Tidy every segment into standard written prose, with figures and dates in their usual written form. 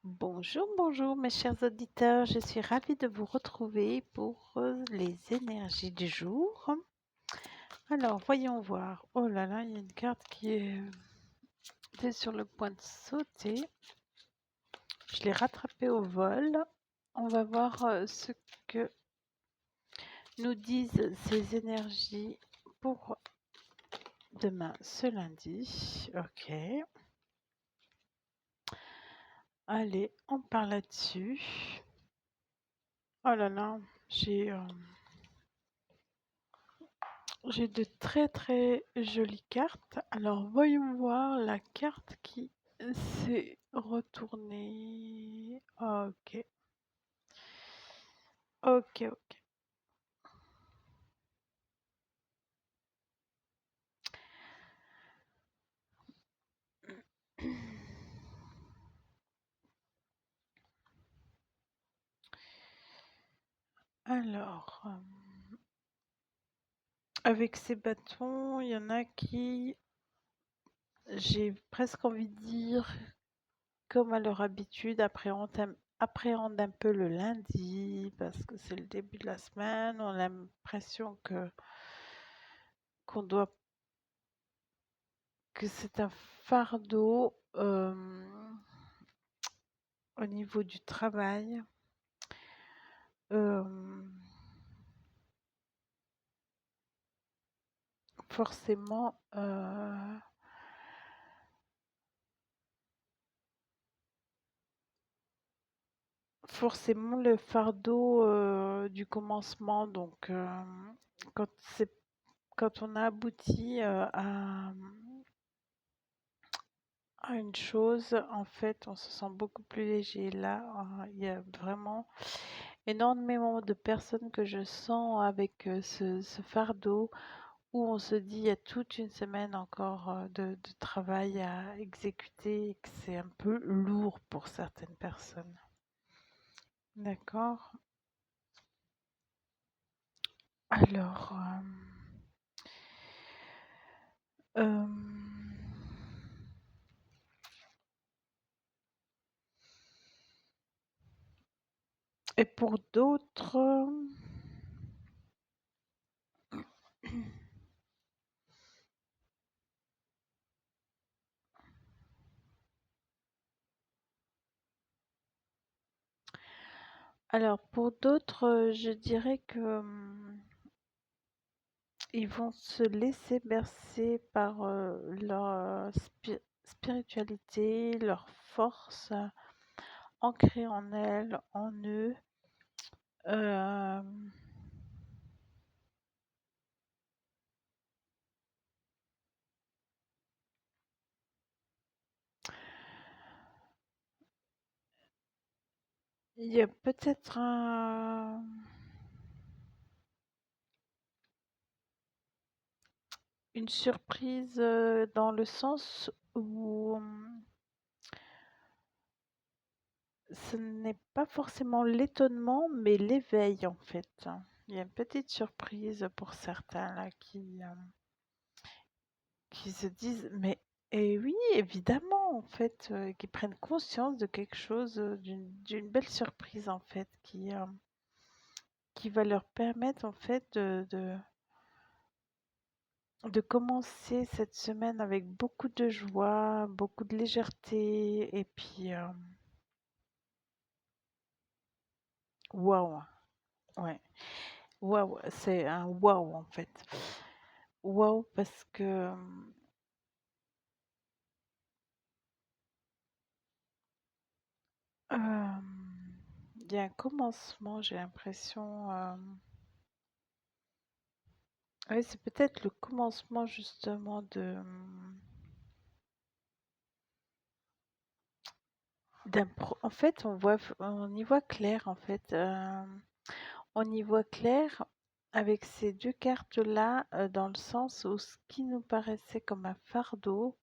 Bonjour, bonjour mes chers auditeurs, je suis ravie de vous retrouver pour les énergies du jour. Alors, voyons voir. Oh là là, il y a une carte était sur le point de sauter. Je l'ai rattrapée au vol. On va voir ce que nous disent ces énergies pour demain, ce lundi. Ok. Allez, on part là-dessus. Oh là là, j'ai... J'ai de très très jolies cartes. Alors voyons voir la carte qui s'est retournée. Ok, ok, ok. Alors, avec ces bâtons, il y en a qui, j'ai presque envie de dire, comme à leur habitude, appréhendent un peu le lundi parce que c'est le début de la semaine. On a l'impression qu'on doit que c'est un fardeau au niveau du travail. Euh, forcément, forcément le fardeau du commencement. Donc, quand c'est quand on a abouti à une chose, en fait, on se sent beaucoup plus léger. Là, il y a vraiment énormément de personnes que je sens avec ce fardeau où on se dit il y a toute une semaine encore de travail à exécuter et que c'est un peu lourd pour certaines personnes. D'accord. Alors, euh, et pour d'autres, alors pour d'autres, je dirais que ils vont se laisser bercer par leur spiritualité, leur force ancrée en elles, en eux. Euh, il y a peut-être une surprise dans le sens où ce n'est pas forcément l'étonnement, mais l'éveil en fait. Il y a une petite surprise pour certains là qui se disent, mais et oui, évidemment en fait, qui prennent conscience de quelque chose, d'une belle surprise en fait, qui va leur permettre en fait de commencer cette semaine avec beaucoup de joie, beaucoup de légèreté et puis waouh, ouais, waouh, c'est un waouh en fait. Waouh parce que il y a un commencement, j'ai l'impression. Oui, c'est peut-être le commencement justement en fait, on y voit clair en fait. On y voit clair avec ces deux cartes-là, dans le sens où ce qui nous paraissait comme un fardeau,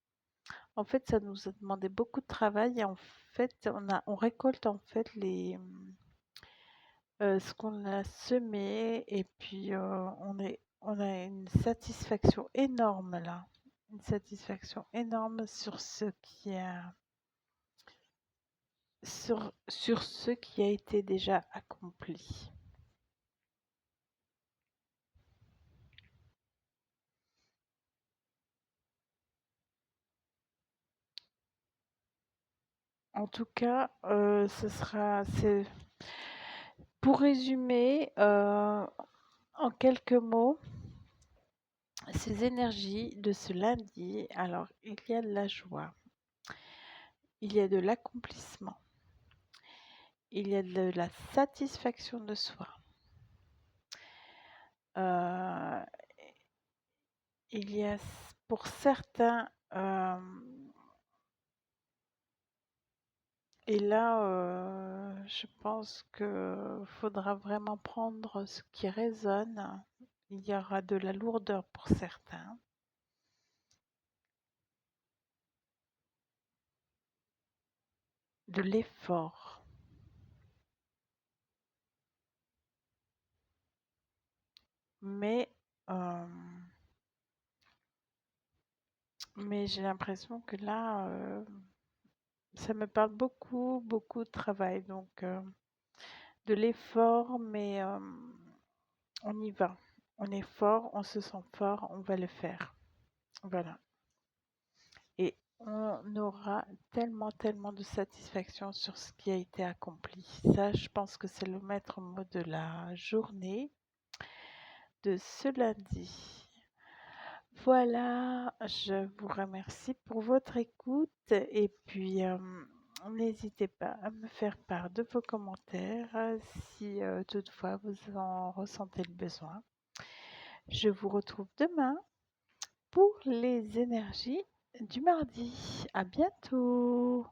en fait, ça nous a demandé beaucoup de travail et en fait, on récolte en fait ce qu'on a semé et puis on a une satisfaction énorme là, une satisfaction énorme sur ce qui a sur ce qui a été déjà accompli. En tout cas, pour résumer, en quelques mots, ces énergies de ce lundi, alors il y a de la joie, il y a de l'accomplissement, il y a de la satisfaction de soi, euh, il y a pour certains, et là, je pense que faudra vraiment prendre ce qui résonne. Il y aura de la lourdeur pour certains, de l'effort, mais, euh, mais j'ai l'impression que là, ça me parle beaucoup, beaucoup de travail. Donc, de l'effort, mais on y va. On est fort, on se sent fort, on va le faire. Voilà. Et on aura tellement, tellement de satisfaction sur ce qui a été accompli. Ça, je pense que c'est le maître mot de la journée de ce lundi. Voilà, je vous remercie pour votre écoute et puis n'hésitez pas à me faire part de vos commentaires si toutefois vous en ressentez le besoin. Je vous retrouve demain pour les énergies du mardi. À bientôt.